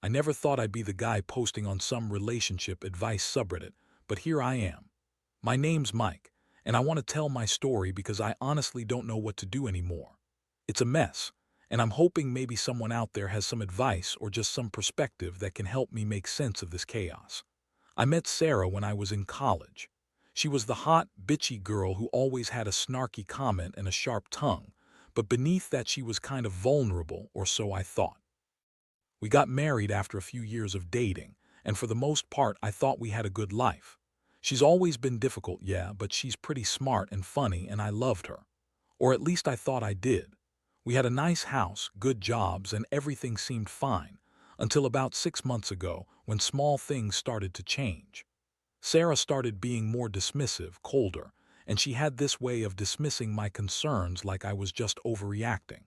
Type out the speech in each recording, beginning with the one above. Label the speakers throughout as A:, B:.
A: I never thought I'd be the guy posting on some relationship advice subreddit, but here I am. My name's Mike, and I want to tell my story because I honestly don't know what to do anymore. It's a mess, and I'm hoping maybe someone out there has some advice or just some perspective that can help me make sense of this chaos. I met Sarah when I was in college. She was the hot, bitchy girl who always had a snarky comment and a sharp tongue, but beneath that she was kind of vulnerable, or so I thought. We got married after a few years of dating, and for the most part I thought we had a good life. She's always been difficult, yeah, but she's pretty smart and funny, and I loved her. Or at least I thought I did. We had a nice house, good jobs, and everything seemed fine, until about 6 months ago, when small things started to change. Sarah started being more dismissive, colder, and she had this way of dismissing my concerns like I was just overreacting.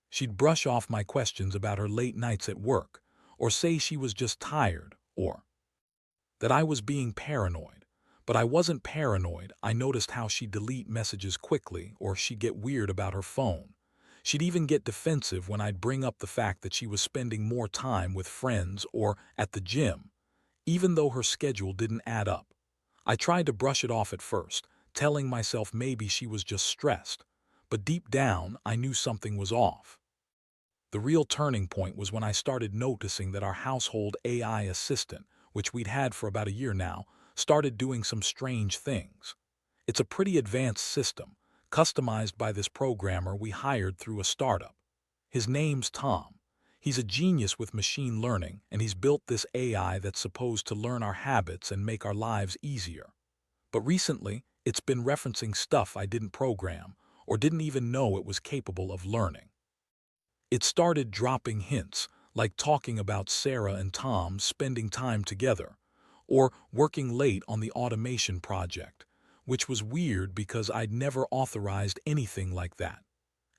A: She'd brush off my questions about her late nights at work, or say she was just tired, or that I was being paranoid. But I wasn't paranoid. I noticed how she'd delete messages quickly, or she'd get weird about her phone. She'd even get defensive when I'd bring up the fact that she was spending more time with friends or at the gym, even though her schedule didn't add up. I tried to brush it off at first, telling myself maybe she was just stressed, but deep down I knew something was off. The real turning point was when I started noticing that our household AI assistant, which we'd had for about a year now, started doing some strange things. It's a pretty advanced system, customized by this programmer we hired through a startup. His name's Tom. He's a genius with machine learning, and he's built this AI that's supposed to learn our habits and make our lives easier. But recently, it's been referencing stuff I didn't program, or didn't even know it was capable of learning. It started dropping hints, like talking about Sarah and Tom spending time together, or working late on the automation project, which was weird because I'd never authorized anything like that.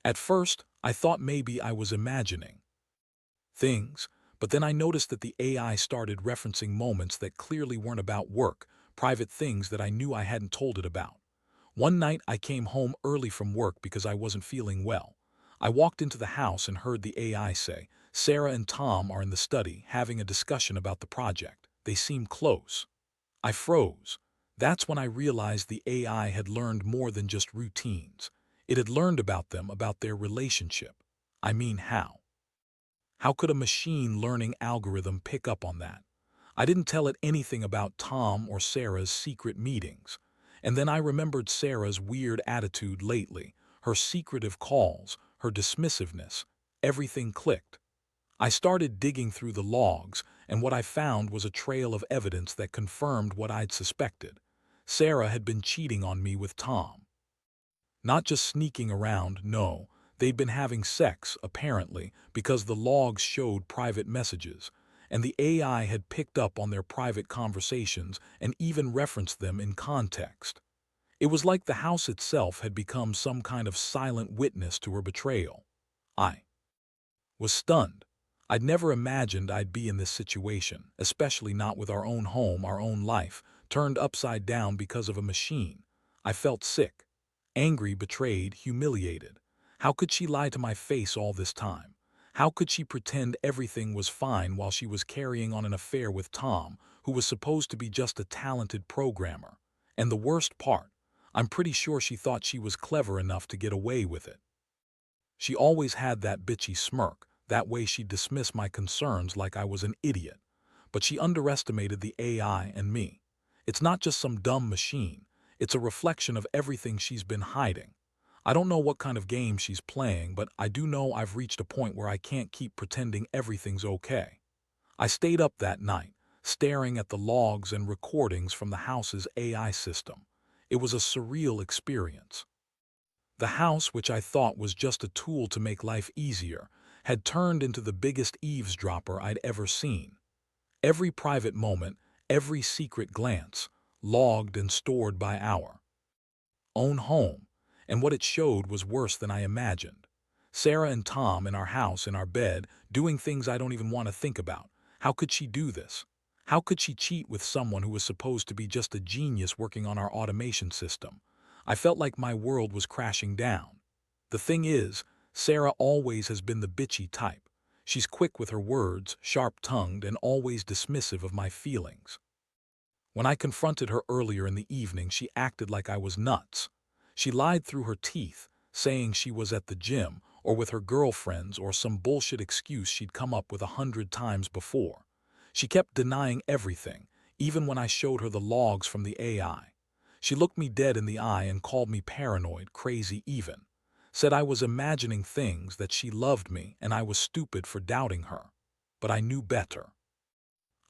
A: At first, I thought maybe I was imagining things, but then I noticed that the AI started referencing moments that clearly weren't about work, private things that I knew I hadn't told it about. One night I came home early from work because I wasn't feeling well. I walked into the house and heard the AI say, "Sarah and Tom are in the study having a discussion about the project. They seem close." I froze. That's when I realized the AI had learned more than just routines. It had learned about them, about their relationship. I mean, how? How could a machine learning algorithm pick up on that? I didn't tell it anything about Tom or Sarah's secret meetings. And then I remembered Sarah's weird attitude lately, her secretive calls, her dismissiveness. Everything clicked. I started digging through the logs, and what I found was a trail of evidence that confirmed what I'd suspected. Sarah had been cheating on me with Tom. Not just sneaking around, no. They'd been having sex, apparently, because the logs showed private messages, and the AI had picked up on their private conversations and even referenced them in context. It was like the house itself had become some kind of silent witness to her betrayal. I was stunned. I'd never imagined I'd be in this situation, especially not with our own home, our own life, turned upside down because of a machine. I felt sick, angry, betrayed, humiliated. How could she lie to my face all this time? How could she pretend everything was fine while she was carrying on an affair with Tom, who was supposed to be just a talented programmer? And the worst part, I'm pretty sure she thought she was clever enough to get away with it. She always had that bitchy smirk, that way she'd dismiss my concerns like I was an idiot. But she underestimated the AI and me. It's not just some dumb machine. It's a reflection of everything she's been hiding. I don't know what kind of game she's playing, but I do know I've reached a point where I can't keep pretending everything's okay. I stayed up that night, staring at the logs and recordings from the house's AI system. It was a surreal experience. The house, which I thought was just a tool to make life easier, had turned into the biggest eavesdropper I'd ever seen. Every private moment, every secret glance, logged and stored by our own home, and what it showed was worse than I imagined. Sarah and Tom in our house, in our bed, doing things I don't even want to think about. How could she do this? How could she cheat with someone who was supposed to be just a genius working on our automation system? I felt like my world was crashing down. The thing is, Sarah always has been the bitchy type. She's quick with her words, sharp-tongued, and always dismissive of my feelings. When I confronted her earlier in the evening, she acted like I was nuts. She lied through her teeth, saying she was at the gym or with her girlfriends or some bullshit excuse she'd come up with 100 times before. She kept denying everything, even when I showed her the logs from the AI. She looked me dead in the eye and called me paranoid, crazy even. Said I was imagining things, that she loved me and I was stupid for doubting her. But I knew better.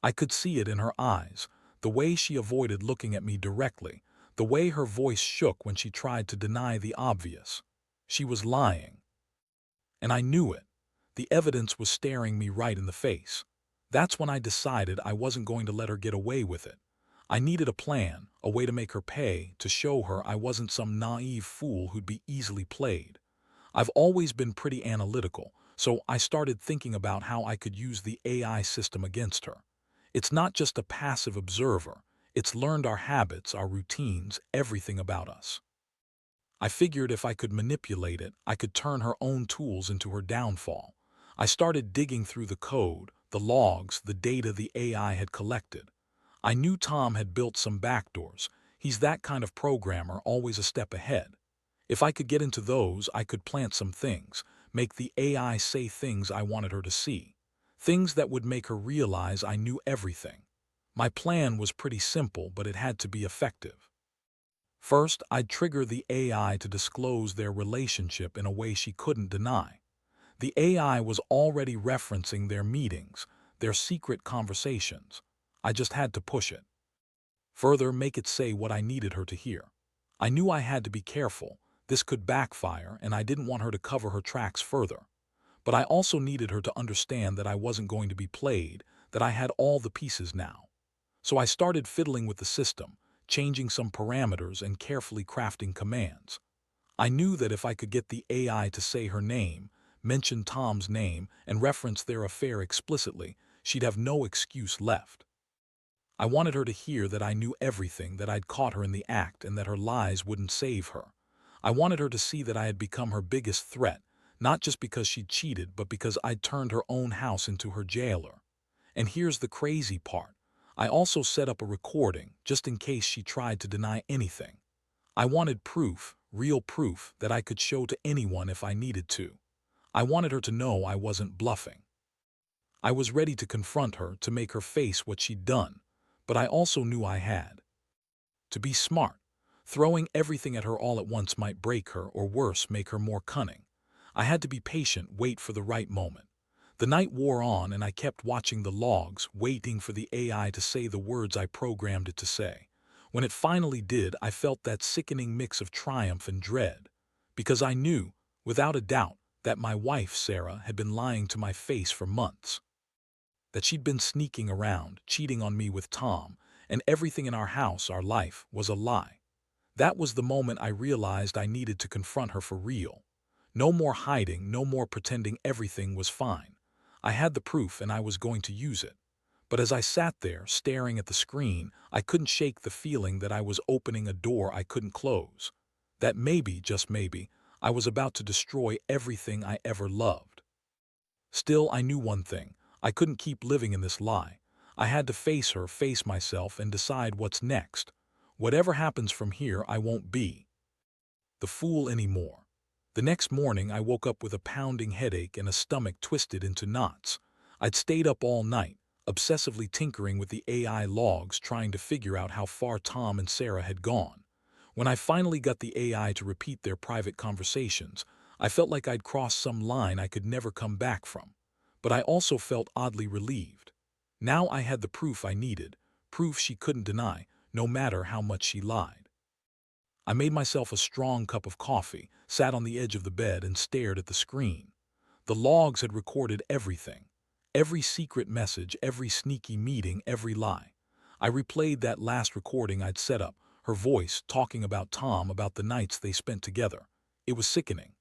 A: I could see it in her eyes, the way she avoided looking at me directly, the way her voice shook when she tried to deny the obvious. She was lying. And I knew it. The evidence was staring me right in the face. That's when I decided I wasn't going to let her get away with it. I needed a plan, a way to make her pay, to show her I wasn't some naive fool who'd be easily played. I've always been pretty analytical, so I started thinking about how I could use the AI system against her. It's not just a passive observer. It's learned our habits, our routines, everything about us. I figured if I could manipulate it, I could turn her own tools into her downfall. I started digging through the code, the logs, the data the AI had collected. I knew Tom had built some backdoors. He's that kind of programmer, always a step ahead. If I could get into those, I could plant some things, make the AI say things I wanted her to see. Things that would make her realize I knew everything. My plan was pretty simple, but it had to be effective. First, I'd trigger the AI to disclose their relationship in a way she couldn't deny. The AI was already referencing their meetings, their secret conversations. I just had to push it. Further, make it say what I needed her to hear. I knew I had to be careful. This could backfire, and I didn't want her to cover her tracks further. But I also needed her to understand that I wasn't going to be played, that I had all the pieces now. So I started fiddling with the system, changing some parameters and carefully crafting commands. I knew that if I could get the AI to say her name, mention Tom's name, and reference their affair explicitly, she'd have no excuse left. I wanted her to hear that I knew everything, that I'd caught her in the act, and that her lies wouldn't save her. I wanted her to see that I had become her biggest threat, not just because she'd cheated, but because I'd turned her own house into her jailer. And here's the crazy part. I also set up a recording, just in case she tried to deny anything. I wanted proof, real proof, that I could show to anyone if I needed to. I wanted her to know I wasn't bluffing. I was ready to confront her, to make her face what she'd done, but I also knew I had to be smart. Throwing everything at her all at once might break her, or worse, make her more cunning. I had to be patient, wait for the right moment. The night wore on, and I kept watching the logs, waiting for the AI to say the words I programmed it to say. When it finally did, I felt that sickening mix of triumph and dread. Because I knew, without a doubt, that my wife, Sarah, had been lying to my face for months. That she'd been sneaking around, cheating on me with Tom, and everything in our house, our life, was a lie. That was the moment I realized I needed to confront her for real. No more hiding, no more pretending everything was fine. I had the proof, and I was going to use it. But as I sat there, staring at the screen, I couldn't shake the feeling that I was opening a door I couldn't close. That maybe, just maybe, I was about to destroy everything I ever loved. Still, I knew one thing. I couldn't keep living in this lie. I had to face her, face myself, and decide what's next. Whatever happens from here, I won't be the fool anymore. The next morning, I woke up with a pounding headache and a stomach twisted into knots. I'd stayed up all night, obsessively tinkering with the AI logs, trying to figure out how far Tom and Sarah had gone. When I finally got the AI to repeat their private conversations, I felt like I'd crossed some line I could never come back from. But I also felt oddly relieved. Now I had the proof I needed, proof she couldn't deny, no matter how much she lied. I made myself a strong cup of coffee, sat on the edge of the bed, and stared at the screen. The logs had recorded everything. Every secret message, every sneaky meeting, every lie. I replayed that last recording I'd set up, her voice talking about Tom, about the nights they spent together. It was sickening.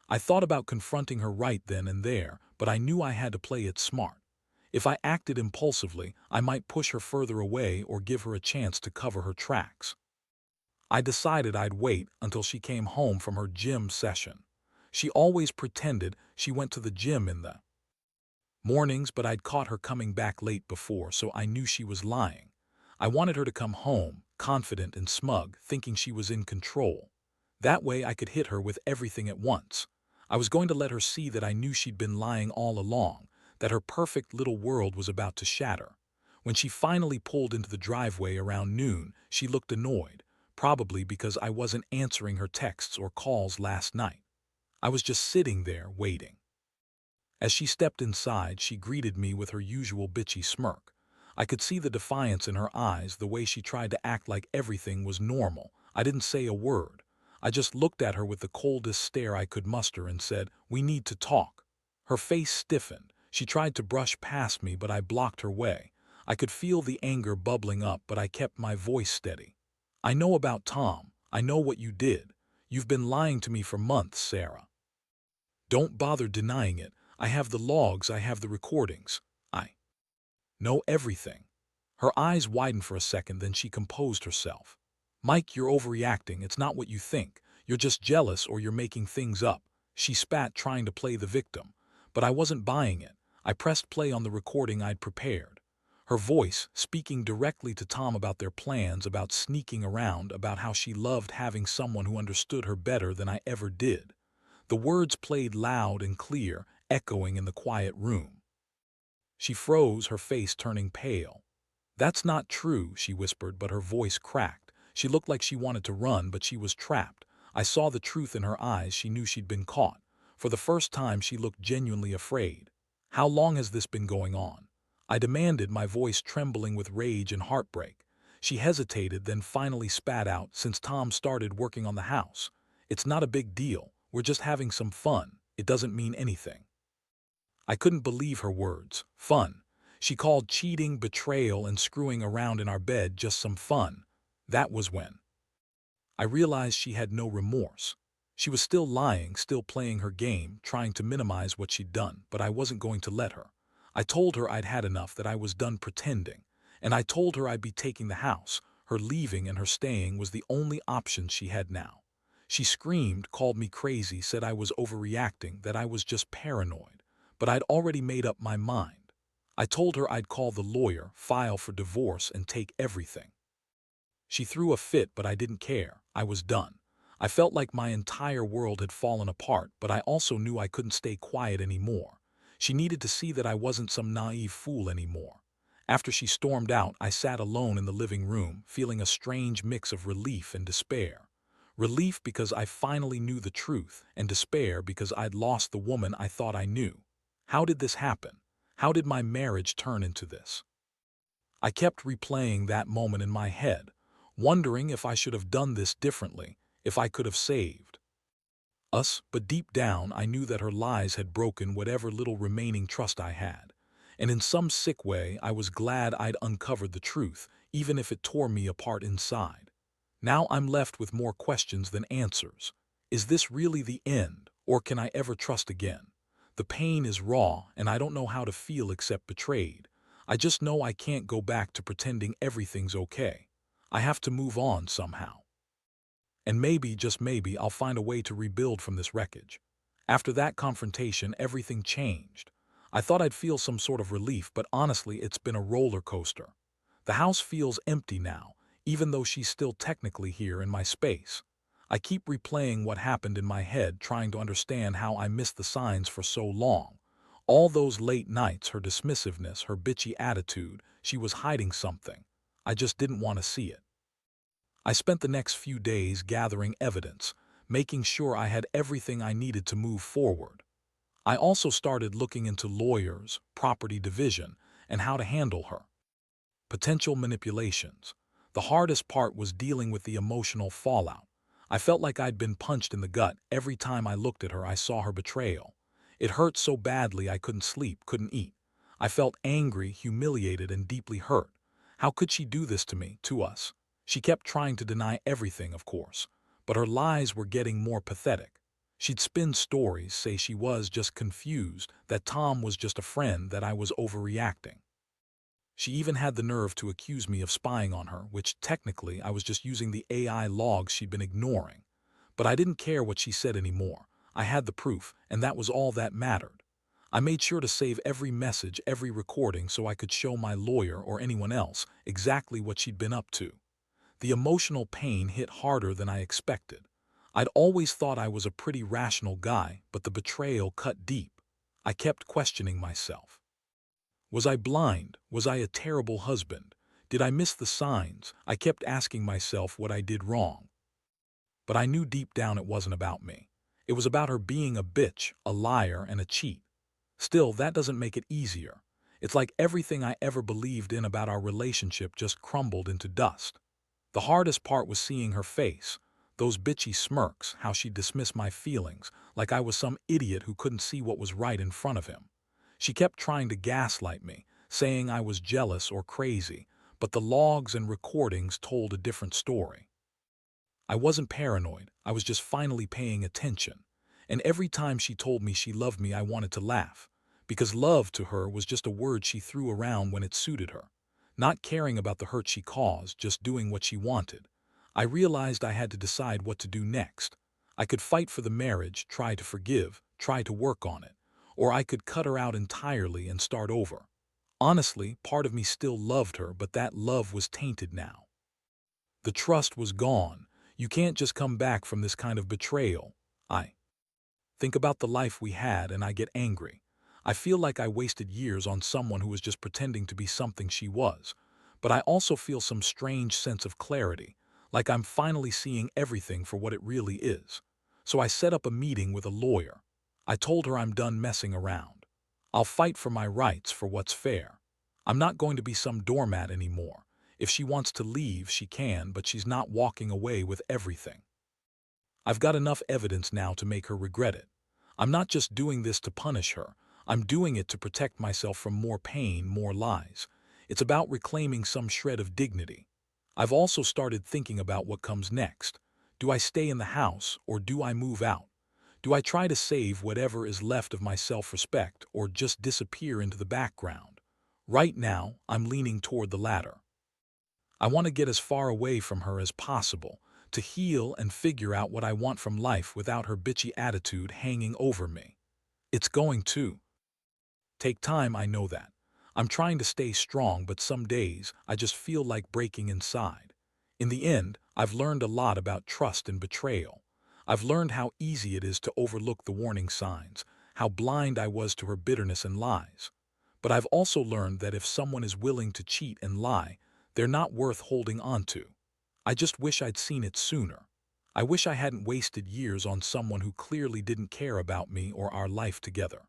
A: I thought about confronting her right then and there, but I knew I had to play it smart. If I acted impulsively, I might push her further away or give her a chance to cover her tracks. I decided I'd wait until she came home from her gym session. She always pretended she went to the gym in the Mornings, but I'd caught her coming back late before, so I knew she was lying. I wanted her to come home, confident and smug, thinking she was in control. That way I could hit her with everything at once. I was going to let her see that I knew she'd been lying all along, that her perfect little world was about to shatter. When she finally pulled into the driveway around noon, she looked annoyed, probably because I wasn't answering her texts or calls last night. I was just sitting there, waiting. As she stepped inside, she greeted me with her usual bitchy smirk. I could see the defiance in her eyes, the way she tried to act like everything was normal. I didn't say a word. I just looked at her with the coldest stare I could muster and said, "We need to talk." Her face stiffened. She tried to brush past me, but I blocked her way. I could feel the anger bubbling up, but I kept my voice steady. "I know about Tom. I know what you did. You've been lying to me for months, Sarah. Don't bother denying it. I have the logs, I have the recordings. I know everything." Her eyes widened for a second, then she composed herself. "Mike, you're overreacting. It's not what you think. You're just jealous or you're making things up." She spat, trying to play the victim. But I wasn't buying it. I pressed play on the recording I'd prepared. Her voice, speaking directly to Tom about their plans, about sneaking around, about how she loved having someone who understood her better than I ever did. The words played loud and clear, echoing in the quiet room. She froze, her face turning pale. "That's not true," she whispered, but her voice cracked. She looked like she wanted to run, but she was trapped. I saw the truth in her eyes. She knew she'd been caught. For the first time, she looked genuinely afraid. "How long has this been going on?" I demanded, my voice trembling with rage and heartbreak. She hesitated, then finally spat out, "Since Tom started working on the house. It's not a big deal. We're just having some fun. It doesn't mean anything." I couldn't believe her words. Fun. She called cheating, betrayal, and screwing around in our bed just some fun. That was when I realized she had no remorse. She was still lying, still playing her game, trying to minimize what she'd done, but I wasn't going to let her. I told her I'd had enough, that I was done pretending. And I told her I'd be taking the house. Her leaving and her staying was the only option she had now. She screamed, called me crazy, said I was overreacting, that I was just paranoid. But I'd already made up my mind. I told her I'd call the lawyer, file for divorce, and take everything. She threw a fit, but I didn't care. I was done. I felt like my entire world had fallen apart, but I also knew I couldn't stay quiet anymore. She needed to see that I wasn't some naive fool anymore. After she stormed out, I sat alone in the living room, feeling a strange mix of relief and despair. Relief because I finally knew the truth, and despair because I'd lost the woman I thought I knew. How did this happen? How did my marriage turn into this? I kept replaying that moment in my head, wondering if I should have done this differently, if I could have saved us, but deep down I knew that her lies had broken whatever little remaining trust I had. And in some sick way, I was glad I'd uncovered the truth, even if it tore me apart inside. Now I'm left with more questions than answers. Is this really the end, or can I ever trust again? The pain is raw, and I don't know how to feel except betrayed. I just know I can't go back to pretending everything's okay. I have to move on somehow. And maybe, just maybe, I'll find a way to rebuild from this wreckage. After that confrontation, everything changed. I thought I'd feel some sort of relief, but honestly, it's been a roller coaster. The house feels empty now, even though she's still technically here in my space. I keep replaying what happened in my head, trying to understand how I missed the signs for so long. All those late nights, her dismissiveness, her bitchy attitude, she was hiding something. I just didn't want to see it. I spent the next few days gathering evidence, making sure I had everything I needed to move forward. I also started looking into lawyers, property division, and how to handle her potential manipulations. The hardest part was dealing with the emotional fallout. I felt like I'd been punched in the gut. Every time I looked at her, I saw her betrayal. It hurt so badly I couldn't sleep, couldn't eat. I felt angry, humiliated, and deeply hurt. How could she do this to me, to us? She kept trying to deny everything, of course, but her lies were getting more pathetic. She'd spin stories, say she was just confused, that Tom was just a friend, that I was overreacting. She even had the nerve to accuse me of spying on her, which technically I was just using the AI logs she'd been ignoring. But I didn't care what she said anymore. I had the proof, and that was all that mattered. I made sure to save every message, every recording so I could show my lawyer or anyone else exactly what she'd been up to. The emotional pain hit harder than I expected. I'd always thought I was a pretty rational guy, but the betrayal cut deep. I kept questioning myself. Was I blind? Was I a terrible husband? Did I miss the signs? I kept asking myself what I did wrong. But I knew deep down it wasn't about me. It was about her being a bitch, a liar, and a cheat. Still, that doesn't make it easier. It's like everything I ever believed in about our relationship just crumbled into dust. The hardest part was seeing her face, those bitchy smirks, how she dismissed my feelings, like I was some idiot who couldn't see what was right in front of him. She kept trying to gaslight me, saying I was jealous or crazy, but the logs and recordings told a different story. I wasn't paranoid, I was just finally paying attention. And every time she told me she loved me, I wanted to laugh. Because love to her was just a word she threw around when it suited her. Not caring about the hurt she caused, just doing what she wanted. I realized I had to decide what to do next. I could fight for the marriage, try to forgive, try to work on it. Or I could cut her out entirely and start over. Honestly, part of me still loved her, but that love was tainted now. The trust was gone. You can't just come back from this kind of betrayal. I think about the life we had and I get angry. I feel like I wasted years on someone who was just pretending to be something she was. But I also feel some strange sense of clarity, like I'm finally seeing everything for what it really is. So I set up a meeting with a lawyer. I told her I'm done messing around. I'll fight for my rights, for what's fair. I'm not going to be some doormat anymore. If she wants to leave, she can, but she's not walking away with everything. I've got enough evidence now to make her regret it. I'm not just doing this to punish her. I'm doing it to protect myself from more pain, more lies. It's about reclaiming some shred of dignity. I've also started thinking about what comes next. Do I stay in the house or do I move out? Do I try to save whatever is left of my self-respect or just disappear into the background? Right now, I'm leaning toward the latter. I want to get as far away from her as possible, to heal and figure out what I want from life without her bitchy attitude hanging over me. It's going to take time, I know that. I'm trying to stay strong, but some days I just feel like breaking inside. In the end, I've learned a lot about trust and betrayal. I've learned how easy it is to overlook the warning signs, how blind I was to her bitterness and lies. But I've also learned that if someone is willing to cheat and lie, they're not worth holding on to. I just wish I'd seen it sooner. I wish I hadn't wasted years on someone who clearly didn't care about me or our life together.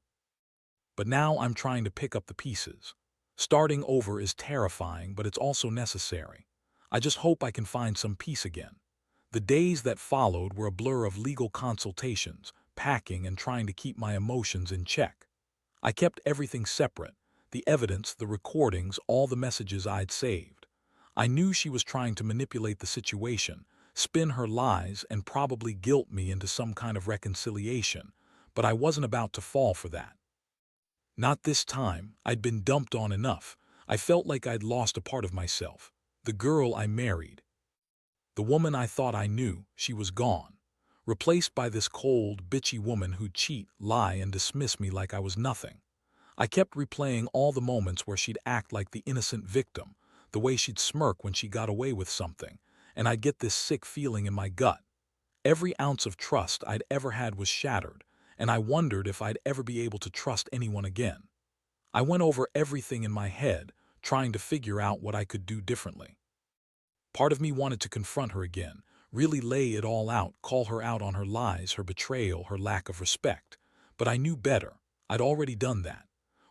A: But now I'm trying to pick up the pieces. Starting over is terrifying, but it's also necessary. I just hope I can find some peace again. The days that followed were a blur of legal consultations, packing, and trying to keep my emotions in check. I kept everything separate, the evidence, the recordings, all the messages I'd saved. I knew she was trying to manipulate the situation, spin her lies, and probably guilt me into some kind of reconciliation, but I wasn't about to fall for that. Not this time. I'd been dumped on enough. I felt like I'd lost a part of myself. The girl I married. The woman I thought I knew, she was gone. Replaced by this cold, bitchy woman who'd cheat, lie, and dismiss me like I was nothing. I kept replaying all the moments where she'd act like the innocent victim, the way she'd smirk when she got away with something, and I'd get this sick feeling in my gut. Every ounce of trust I'd ever had was shattered, and I wondered if I'd ever be able to trust anyone again. I went over everything in my head, trying to figure out what I could do differently. Part of me wanted to confront her again, really lay it all out, call her out on her lies, her betrayal, her lack of respect. But I knew better. I'd already done that.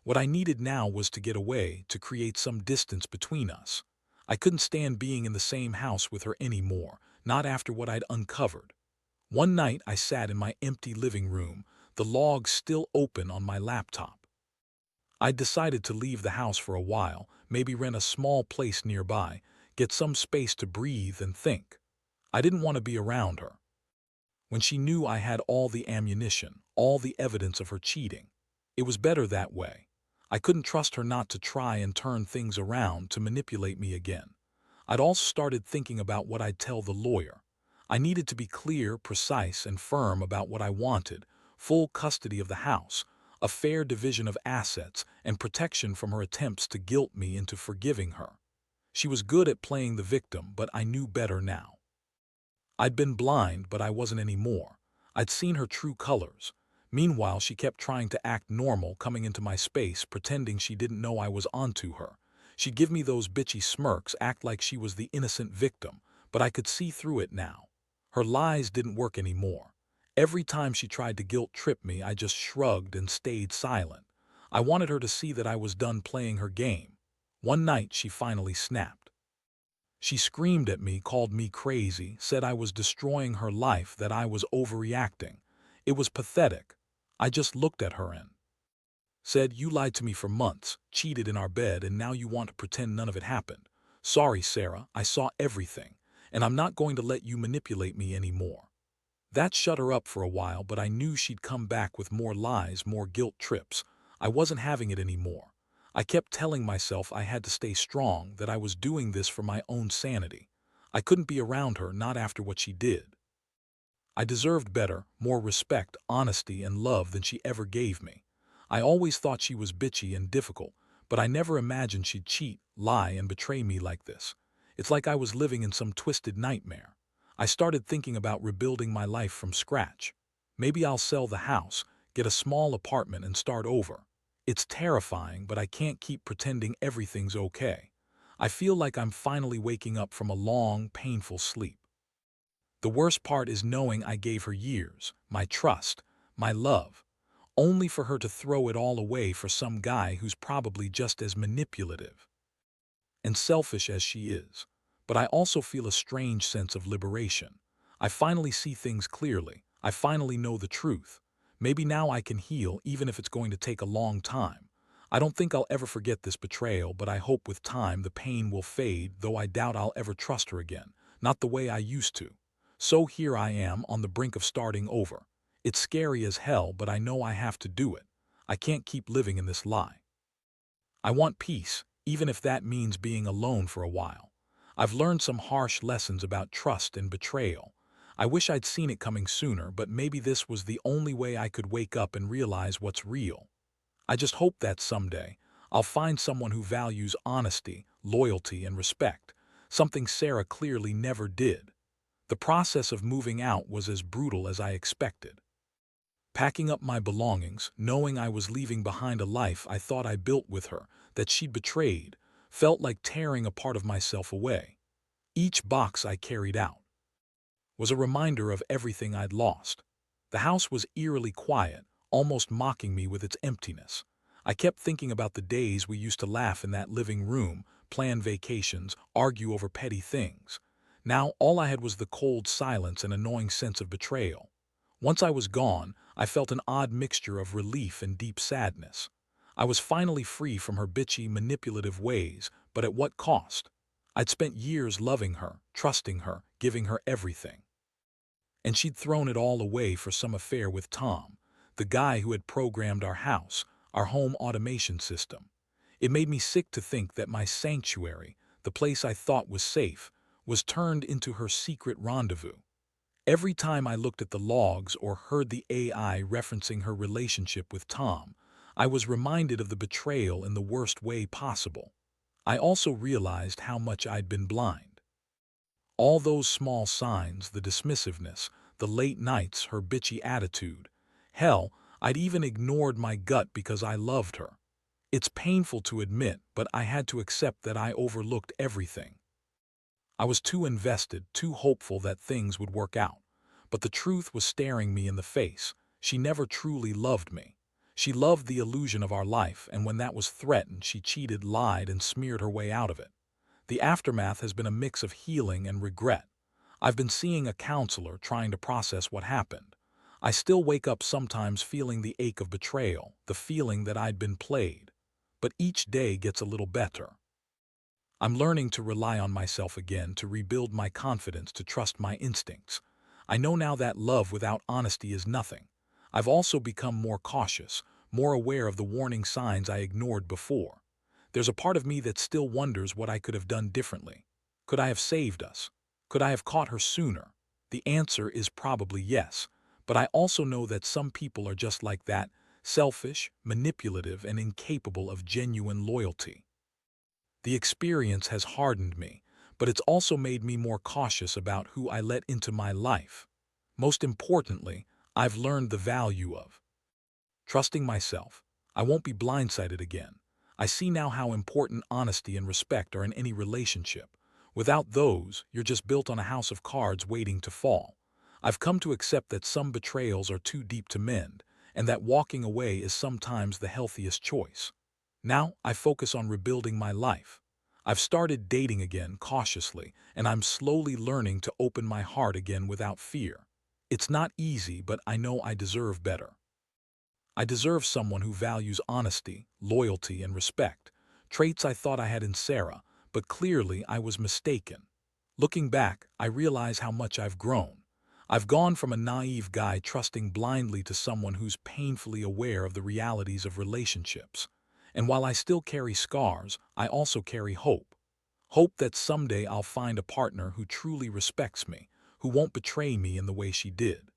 A: What I needed now was to get away, to create some distance between us. I couldn't stand being in the same house with her anymore, not after what I'd uncovered. One night I sat in my empty living room, the logs still open on my laptop. I'd decided to leave the house for a while, maybe rent a small place nearby, get some space to breathe and think. I didn't want to be around her. When she knew I had all the ammunition, all the evidence of her cheating, it was better that way. I couldn't trust her not to try and turn things around to manipulate me again. I'd also started thinking about what I'd tell the lawyer. I needed to be clear, precise, and firm about what I wanted: full custody of the house, a fair division of assets, and protection from her attempts to guilt me into forgiving her. She was good at playing the victim, but I knew better now. I'd been blind, but I wasn't anymore. I'd seen her true colors. Meanwhile, she kept trying to act normal, coming into my space, pretending she didn't know I was onto her. She'd give me those bitchy smirks, act like she was the innocent victim, but I could see through it now. Her lies didn't work anymore. Every time she tried to guilt-trip me, I just shrugged and stayed silent. I wanted her to see that I was done playing her game. One night, she finally snapped. She screamed at me, called me crazy, said I was destroying her life, that I was overreacting. It was pathetic. I just looked at her and said, "You lied to me for months, cheated in our bed, and now you want to pretend none of it happened. Sorry, Sarah, I saw everything, and I'm not going to let you manipulate me anymore." That shut her up for a while, but I knew she'd come back with more lies, more guilt trips. I wasn't having it anymore. I kept telling myself I had to stay strong, that I was doing this for my own sanity. I couldn't be around her, not after what she did. I deserved better, more respect, honesty, and love than she ever gave me. I always thought she was bitchy and difficult, but I never imagined she'd cheat, lie, and betray me like this. It's like I was living in some twisted nightmare. I started thinking about rebuilding my life from scratch. Maybe I'll sell the house, get a small apartment, and start over. It's terrifying, but I can't keep pretending everything's okay. I feel like I'm finally waking up from a long, painful sleep. The worst part is knowing I gave her years, my trust, my love, only for her to throw it all away for some guy who's probably just as manipulative and selfish as she is. But I also feel a strange sense of liberation. I finally see things clearly. I finally know the truth. Maybe now I can heal, even if it's going to take a long time. I don't think I'll ever forget this betrayal, but I hope with time the pain will fade, though I doubt I'll ever trust her again. Not the way I used to. So here I am, on the brink of starting over. It's scary as hell, but I know I have to do it. I can't keep living in this lie. I want peace, even if that means being alone for a while. I've learned some harsh lessons about trust and betrayal. I wish I'd seen it coming sooner, but maybe this was the only way I could wake up and realize what's real. I just hope that someday I'll find someone who values honesty, loyalty, and respect, something Sarah clearly never did. The process of moving out was as brutal as I expected. Packing up my belongings, knowing I was leaving behind a life I thought I built with her, that she'd betrayed, felt like tearing a part of myself away. Each box I carried out was a reminder of everything I'd lost. The house was eerily quiet, almost mocking me with its emptiness. I kept thinking about the days we used to laugh in that living room, plan vacations, argue over petty things. Now all I had was the cold silence and annoying sense of betrayal. Once I was gone, I felt an odd mixture of relief and deep sadness. I was finally free from her bitchy, manipulative ways, but at what cost? I'd spent years loving her, trusting her, giving her everything. And she'd thrown it all away for some affair with Tom, the guy who had programmed our house, our home automation system. It made me sick to think that my sanctuary, the place I thought was safe, was turned into her secret rendezvous. Every time I looked at the logs or heard the AI referencing her relationship with Tom, I was reminded of the betrayal in the worst way possible. I also realized how much I'd been blind. All those small signs, the dismissiveness, the late nights, her bitchy attitude. Hell, I'd even ignored my gut because I loved her. It's painful to admit, but I had to accept that I overlooked everything. I was too invested, too hopeful that things would work out. But the truth was staring me in the face. She never truly loved me. She loved the illusion of our life, and when that was threatened, she cheated, lied, and smeared her way out of it. The aftermath has been a mix of healing and regret. I've been seeing a counselor, trying to process what happened. I still wake up sometimes feeling the ache of betrayal, the feeling that I'd been played. But each day gets a little better. I'm learning to rely on myself again, to rebuild my confidence, to trust my instincts. I know now that love without honesty is nothing. I've also become more cautious, more aware of the warning signs I ignored before. There's a part of me that still wonders what I could have done differently. Could I have saved us? Could I have caught her sooner? The answer is probably yes, but I also know that some people are just like that, selfish, manipulative, and incapable of genuine loyalty. The experience has hardened me, but it's also made me more cautious about who I let into my life. Most importantly, I've learned the value of trusting myself. I won't be blindsided again. I see now how important honesty and respect are in any relationship. Without those, you're just built on a house of cards waiting to fall. I've come to accept that some betrayals are too deep to mend, and that walking away is sometimes the healthiest choice. Now, I focus on rebuilding my life. I've started dating again cautiously, and I'm slowly learning to open my heart again without fear. It's not easy, but I know I deserve better. I deserve someone who values honesty, loyalty, and respect, traits I thought I had in Sarah, but clearly I was mistaken. Looking back, I realize how much I've grown. I've gone from a naive guy trusting blindly to someone who's painfully aware of the realities of relationships. And while I still carry scars, I also carry hope. Hope that someday I'll find a partner who truly respects me, who won't betray me in the way she did.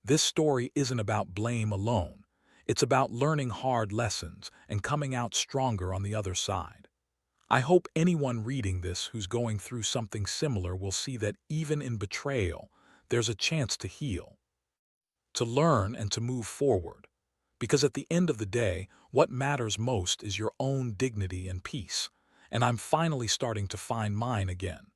A: This story isn't about blame alone. It's about learning hard lessons and coming out stronger on the other side. I hope anyone reading this who's going through something similar will see that even in betrayal, there's a chance to heal, to learn, and to move forward. Because at the end of the day, what matters most is your own dignity and peace. And I'm finally starting to find mine again.